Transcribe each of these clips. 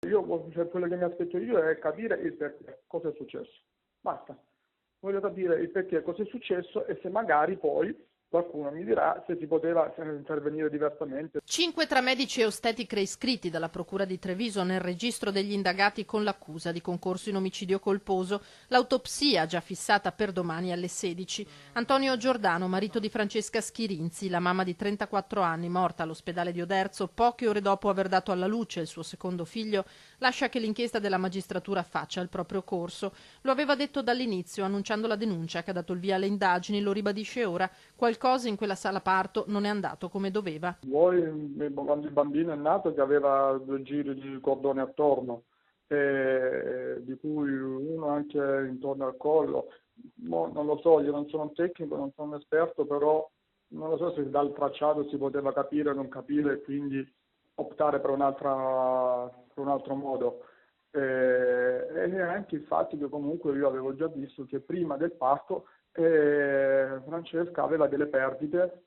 Io, cioè, quello che mi aspetto io è capire il perché, cosa è successo. Basta. Voglio capire il perché, cosa è successo e se magari poi qualcuno mi dirà se si poteva intervenire diversamente. 5 tra medici e ostetriche iscritti dalla Procura di Treviso nel registro degli indagati con l'accusa di concorso in omicidio colposo. L'autopsia già fissata per domani alle 16. Antonio Giordano, marito di Francesca Schirinzi, la mamma di 34 anni, morta all'ospedale di Oderzo poche ore dopo aver dato alla luce il suo secondo figlio, lascia che l'inchiesta della magistratura faccia il proprio corso. Lo aveva detto dall'inizio, annunciando la denuncia che ha dato il via alle indagini, lo ribadisce ora. Qualcosa in quella sala parto non è andato come doveva. Vuoi, quando il bambino è nato che aveva 2 giri di cordone attorno, di cui uno anche intorno al collo. Non lo so, io non sono un tecnico, non sono un esperto, però non lo so se dal tracciato si poteva capire o non capire e quindi optare per un altro modo. E anche il fatto che comunque io avevo già visto che prima del parto Francesca aveva delle perdite,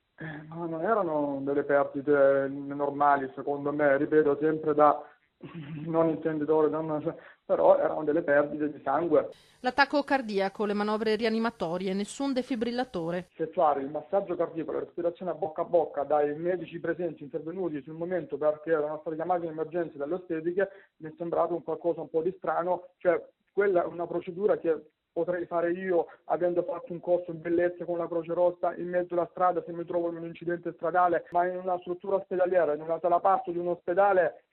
ma non erano delle perdite normali secondo me, ripeto sempre da non intenditore, però erano delle perdite di sangue. L'attacco cardiaco, le manovre rianimatorie, nessun defibrillatore. Effettuare il massaggio cardiaco, la respirazione a bocca dai medici presenti intervenuti sul momento perché erano stati chiamati in emergenza dalle ostetriche mi è sembrato un qualcosa un po' di strano, cioè quella è una procedura che potrei fare io avendo fatto un corso in bellezza con la Croce Rossa in mezzo alla strada se mi trovo in un incidente stradale, ma in una struttura ospedaliera, in una sala parto di un ospedale.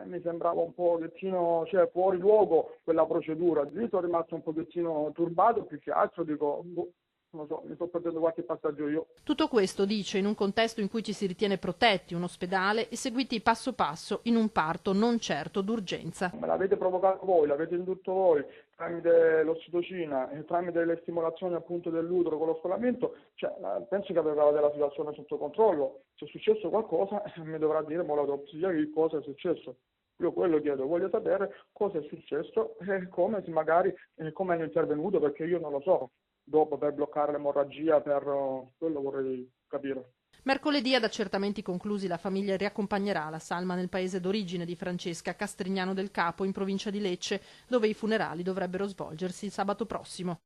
Mi sembrava un pochettino, cioè, fuori luogo quella procedura. Lì sono rimasto un pochettino turbato, più che altro dico, boh, non lo so, mi sto perdendo qualche passaggio io. Tutto questo, dice, in un contesto in cui ci si ritiene protetti, un ospedale, e seguiti passo passo in un parto non certo d'urgenza. Me l'avete provocato voi, l'avete indotto voi, tramite l'ossitocina e tramite le stimolazioni appunto dell'utero con lo scolamento, cioè, penso che avevate la situazione sotto controllo. Se è successo qualcosa mi dovrà dire mo l'autopsia che cosa è successo. Io quello chiedo, voglio sapere cosa è successo e come magari come hanno intervenuto perché io non lo so. Dopo per bloccare l'emorragia, per quello vorrei capire. Mercoledì, ad accertamenti conclusi, la famiglia riaccompagnerà la salma nel paese d'origine di Francesca, Castrignano del Capo, in provincia di Lecce, dove i funerali dovrebbero svolgersi il sabato prossimo.